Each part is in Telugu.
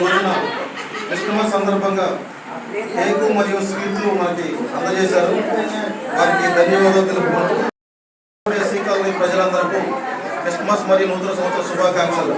రోజున క్రిస్మస్ సందర్భంగా కేకు మరియు స్వీట్లు మనకి అందజేశారు. వారికి ధన్యవాదాలు తెలుపుకుంటూ సి కాలనీ ప్రజలందరికీ క్రిస్మస్ మరియు నూతన సంవత్సర శుభాకాంక్షలు.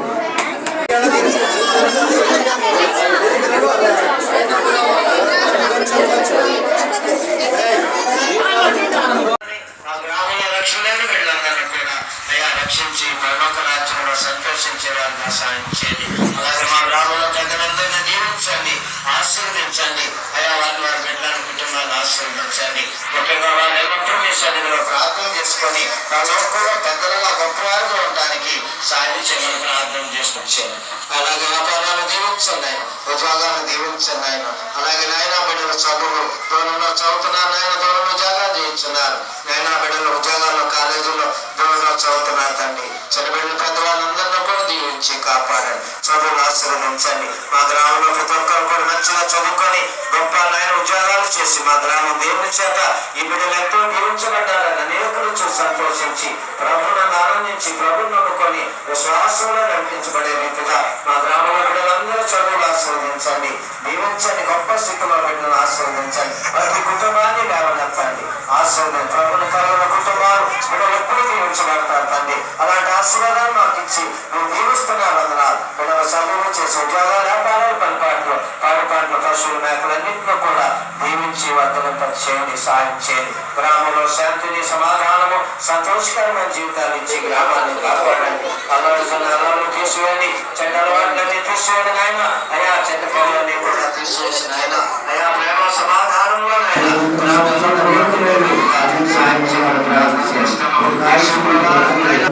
రక్షించి పరలోక రాజ్యంలో సంతోషించే వారిగా సాధించేది. అలాగే మా గ్రామంలో పెద్దలందరినీ దీవించండి, ఆశీర్వదించండి. అయా వారి వారి బిడ్డలను కుటుంబాన్ని ఆశీర్వదించండి. ముఖ్యంగా వారు ఎల్లప్పుడూ మీ సన్నిధిలో ప్రార్థన చేసుకొని నా లోకంలో పెద్దలుగా గొప్పవారుగా ఉండడానికి సాయం చేయమని ప్రార్థన చేసుకొచ్చాను. అలాగే వ్యాపారాలు దీవించండి ఆయన, ఉద్యోగాలను దీవించండి ఆయన. అలాగే నాయనా బిడ్డల చదువులు దూరంలో చదువుతున్నారు, నాయన దూరంలో ఉద్యోగాలు చేయించున్నారు. నాయనా బిడ్డల ఉద్యోగాల్లో కాలేజీల్లో దూరంలో చదువుతున్నారు తండ్రి. చిన్నబిడ్డలు పెద్దవాళ్ళందరినీ కూడా దీవించి కాపాడండి, చదువులు ఆశీర్వదించండి. మా గ్రామంలో ప్రతి ఒక్కరు కూడా మంచిగా చదువుకొని గొప్ప నాయన ఉద్యోగాలు చేసి మా గ్రామం దేవుని చేత ఈ బిడ్డలు ఎంతో దీవించబడ్డారని అనేకులు చూసి సంతోషించి ప్రభువును ఆనందించి ప్రభువును నమ్ముకొని విశ్వాసంలో నడిపించబడే రీతిగా మా గ్రామంలో బిడ్డలందరూ చదువులు ఆశీర్వదించండి, దీవించండి. గొప్ప స్థితిలో బిడ్డలను ఆశీర్వదించండి. ప్రతి కుటుంబాన్ని లేవనెత్తండి, ఆశీర్వదించండి. ప్రభువును కలిగిన కుటుంబాలు బిడ్డలు ఎప్పుడు దీవించబడతారు తండ్రి. అలాంటి ఆశీర్వాదాలు మాకు ఇచ్చి నువ్వు దీవిస్తున్నారు వందనాలు. బిడ్డల చదువులు చేసి ఉద్యోగాలు, వ్యాపారాలు, పనిపాట్లు, పాడుపాట్లు, పశువులు, మేకలన్నింటినీ కూడా దీవించి వర్ధనంత చేయండి, సాయం చేయండి. గ్రామంలో శాంతిని, సమాధానము, సంతోషకరమైన జీవితాలు ఇచ్చి గ్రామాన్ని కాపాడండి. అల్లలు తీసివేయండి, చెడ్డ అలవాట్లన్నీ తీసివేయండి నాయన. అయా చెడ్డ పనులన్నీ కూడా తీసివేసి నాయన. అయా ప్రేమ సమాధానంలో నాయన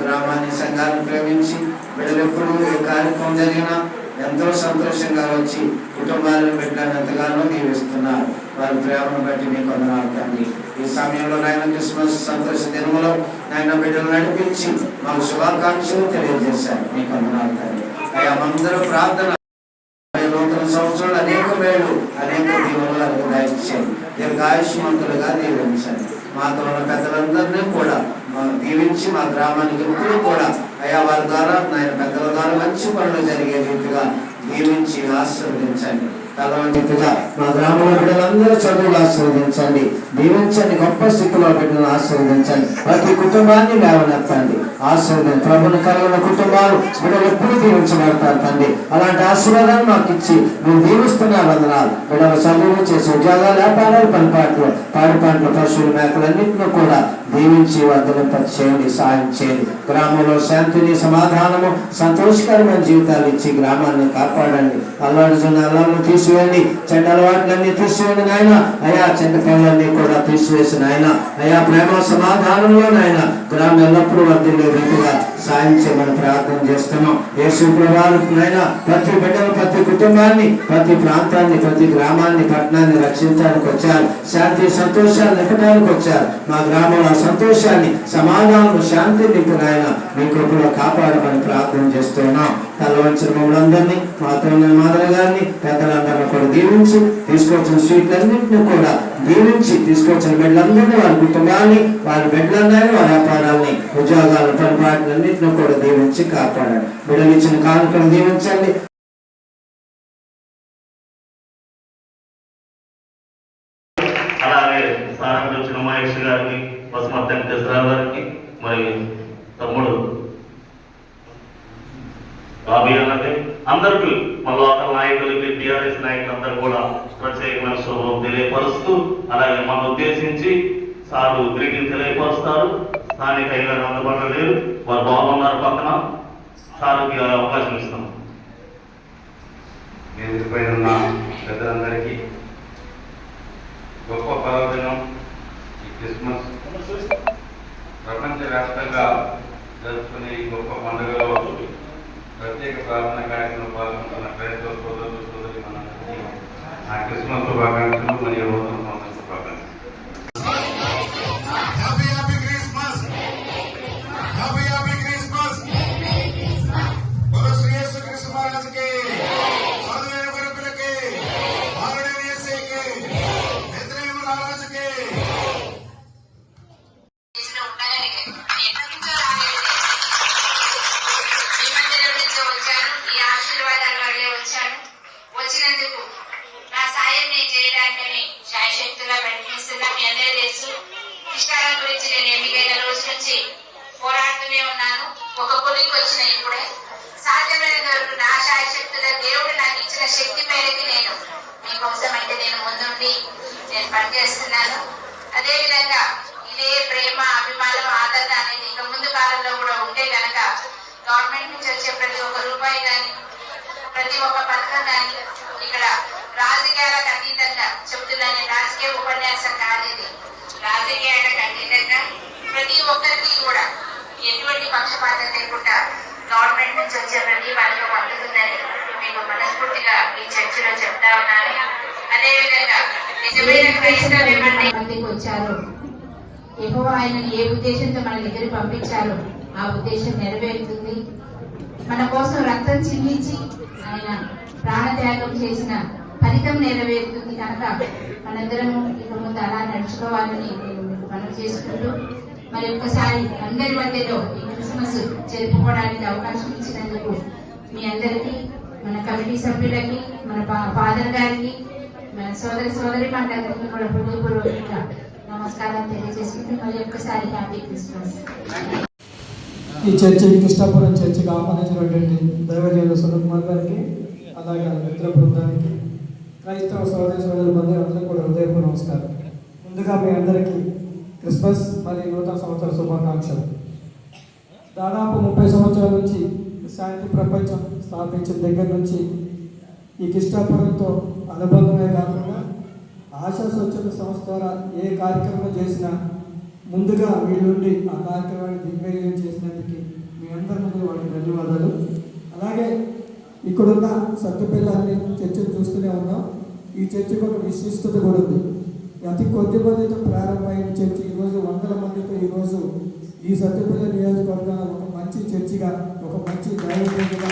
గ్రామాన్ని సంఘాన్ని ప్రేమించి బిడ్డలు ఎప్పుడు ఏ కార్యక్రమం జరిగినా ఎంతో సంతోషంగా వచ్చి కుటుంబాలను పెట్టాలని ఎంతగానో దీవిస్తున్నారు. వారి ప్రేమను బట్టి మీకు వందనాలు తండ్రి. ఈ సమయంలో నాయన క్రిస్మస్ సంతోష దినములో నాయన బిడ్డలు నడిపించి మాకు శుభాకాంక్షలు తెలియజేశారు. మీకు వందనాలు తండ్రి. అయ్యా అందరూ ప్రార్థన నూతన సంవత్సరాలు అనేక వేళ్ళు అనేక దీవులకు దయచేయండి. దీర్ఘాయుష్మంతులుగా దీవించండి. మాతో ఉన్న పెద్దలందరినీ కూడా దీవించి మా గ్రామానికి ఎప్పుడు కూడా అయా వారి ద్వారా నాయన పెద్దల ద్వారా మంచి పనులు జరిగే రీతిగా దీవించి ఆశీర్వదించండి. తలవంటిగా మా గ్రామంలో బిడ్డలందరూ చదువులు ఆశీర్వదించండి, దీవించండి. గొప్ప స్థితిలో బిడ్డలను ఆశీర్వదించండి. ప్రతి కుటుంబాన్ని లేవనెత్తండి, ఆశీర్వదించండి. ప్రభుని కలిగిన కుటుంబాలు బిడ్డలు ఎప్పుడు దీవించబడతారు తండ్రి. అలాంటి ఆశీర్వాదాన్ని మాకు ఇచ్చి నువ్వు దీవిస్తున్నారు వందనాలు. బిడ్డల చదువులు చేసి ఉద్యోగాలు, వ్యాపారాలు, పనిపాట్లు, పాడిపాట్లు, పశువులు, మేకలన్నింటినీ కూడా దీవించి వర్ధలింప చేయండి, సాయం చేయండి. గ్రామంలో శాంతిని, సమాధానము, సంతోషకరమైన జీవితాలు ఇచ్చి గ్రామాన్ని కాపాడండి. అల్లాడుతున్న తీసివేయండి, చెడ్డ అలవాట్లన్నీ తీసివేయండి నాయన. అయా చెడ్డ పనులన్నీ కూడా తీసివేసి నాయన. అయా ప్రేమ సమాధానంలో నాయన గ్రామం ఎల్లప్పుడూ వర్ధిల్లే రీతిగా సాయం చేయమని ప్రార్థన చేస్తున్నాం. యేసు ప్రభువు నాయన ప్రతి బిడ్డలు, ప్రతి కుటుంబాన్ని, ప్రతి ప్రాంతాన్ని, ప్రతి గ్రామాన్ని, పట్టణాన్ని రక్షించడానికి వచ్చారు. శాంతి సంతోషాలు నింపడానికి వచ్చారు. మా గ్రామంలో సంతోషాన్ని, సమాధానం, శాంతి నింపు నాయన మీ కృపలో కాపాడమని ప్రార్థన చేస్తున్నాం. తలవంచిన మమ్మల్ని మాతో ఉన్న మాధవ గారిని పెద్దలందరినీ కూడా దీవించి తీసుకొచ్చిన స్వీట్లన్నింటినీ కూడా దీవించి తీసుకొచ్చిన బిడ్డలందరినీ, వారి కుటుంబాన్ని, వారి బిడ్డలన్నీ, వారి వ్యాపారాన్ని, ఉద్యోగాలు, పనిపాట్లన్నింటినీ కూడా దీవించి కాపాడండి. బిడ్డలు ఇచ్చిన కానుకలు దీవించండి. అలాగే స్థానంలో వచ్చిన మహేష్ గారికి, వసుమత్యం గారికి, మరి తమ్ముడు బాబీ అన్నది అందరికీ మా లోకల్ నాయకులకి, టీఆర్ఎస్ నాయకులందరూ కూడా ప్రత్యేకమైన శుభం తెలియపరుస్తూ, అలాగే మనం ఉద్దేశించి సారు గ్రీటింగ్ తెలియపరుస్తారు. స్థానిక ఐదు అందుబాటులో లేరు, వారు బాగున్నారు పక్కన. సార్కి అవకాశం ఇస్తాం. ఎదురుపై ఉన్న పెద్దలందరికీ గొప్ప పర్వదినం ఈ క్రిస్మస్. ప్రపంచవ్యాప్తంగా జరుపుకునే ఈ గొప్ప పండుగలో ప్రత్యేక ప్రార్థన కార్యక్రమంలో పాల్గొంటున్న క్రైస్తవ సోదరులు, సోదరి మనందరికీ నా క్రిస్మస్ శుభాకాంక్షలు మరియు నూతన సంవత్సర శుభాకాంక్షలు. పనిచేస్తున్నాను. అదేవిధంగా ఇదే ప్రేమ, అభిమానం, ఆదరణ అనేది ఇక ముందు కాలంలో కూడా ఉంటే కనుక గవర్నమెంట్ నుంచి వచ్చే ప్రతి ఒక్క రూపాయి కానీ, ప్రతి ఒక్క పథకం కానీ ఇక్కడ రాజకీయాలకు అతీతంగా చెప్తున్నాను. రాజకీయ ఉపన్యాసం కాదు ఇది. రాజకీయాలకు అతీతంగా ప్రతి ఒక్కరికి కూడా ఎటువంటి పక్షపాతం లేకుండా గవర్నమెంట్ నుంచి వచ్చే ప్రతి పథకం అందుతుందని మీకు మనస్ఫూర్తిగా ఈ చర్చలో చెప్తా ఉన్నాను. అదేవిధంగా నిజమైన క్రైస్తవ్యం అంటే వచ్చారు యెహోవా ఆయనను ఏ ఉద్దేశంతో మన దగ్గర పంపించారో ఆ ఉద్దేశం నెరవేరుతుంది. మన కోసం రక్తం చిందించి ఆయన ప్రాణత్యాగం చేసిన ఫలితం నెరవేరుతుంది. కనుక మనందరము ఇక ముందు అలా నడుచుకోవాలని నేను మనం చేసుకుంటూ మరి ఒక్కసారి అందరి మధ్యలో ఈ క్రిస్మస్ జరుపుకోవడానికి అవకాశం ఇచ్చినందుకు మీ అందరికీ, మన కమిటీ సభ్యులకి, మన ఫాదర్ గారికి, మన సోదరి మండలికి కూడా హృదయపూర్వకంగా నమస్కారం తెలియజేసుకుంటూ మరి ఒక్కసారి హ్యాపీ క్రిస్మస్. ఈ చర్చికి కృష్ణాపురం చర్చికి ఆహ్వానించినటువంటి దైవజనులు సునీల్ కుమార్ గారికి, అలాగే మిత్ర బృందానికి, క్రైస్తవ సోదరులందరూ అందరూ కూడా హృదయపూర్వక నమస్కారం. ముందుగా మీ అందరికీ క్రిస్మస్ మరియు నూతన సంవత్సర శుభాకాంక్షలు. దాదాపు 30 సంవత్సరాల నుంచి శాంతి ప్రపంచం స్థాపించిన దగ్గర నుంచి ఈ కృష్ణాపురంతో అనుబంధమే కాకుండా ఆశా స్వచ్ఛత సంస్థ ద్వారా ఏ కార్యక్రమం చేసినా ముందుగా వీళ్ళుండి ఆ కార్యక్రమాన్ని దిగ్విజయం చేసినందుకు మీ అందరి ముందు వారికి ధన్యవాదాలు. అలాగే ఇక్కడున్న సత్తుపిల్లల్ని చర్చలు చూస్తూనే ఉన్నాం. ఈ చర్చకు ఒక విశిష్టత కూడా ఉంది. అతి కొద్ది మందితో ప్రారంభమైన చర్చ ఈరోజు 100 మందితో ఈరోజు ఈ సత్తుపిల్ల నియోజకవర్గంలో ఒక మంచి చర్చిగా, ఒక మంచి దైవజనుడిగా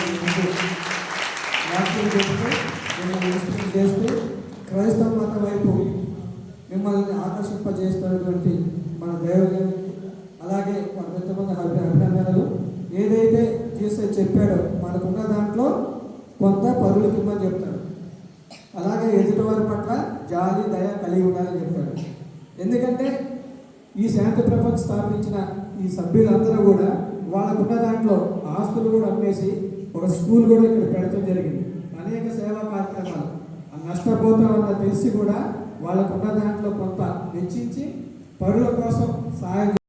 చేస్తూ క్రైస్తవ మతం వైపు మిమ్మల్ని ఆకర్షింపజేస్తున్నటువంటి మన దైవజనుడికి, అలాగే మన కొంతమంది అభినందనలు. ఏదైతే చెప్పాడో మనకున్న దాంట్లో కొంత పరులకు ఇమ్మని చెప్తాడు. అలాగే ఎదుటివారి పట్ల జాలి, దయ కలిగి ఉండాలని చెప్పాడు. ఎందుకంటే ఈ శాంతి ప్రపంచం స్థాపించిన ఈ సభ్యులందరూ కూడా వాళ్ళకున్న దాంట్లో ఆస్తులు కూడా అమ్మేసి ఒక స్కూల్ కూడా ఇక్కడ పెడతాం జరిగింది. అనేక సేవా కార్యక్రమాలు నష్టపోతామన్న తెలిసి కూడా వాళ్ళకున్న దాంట్లో కొంత వెచ్చించి పరుల కోసం సహాయం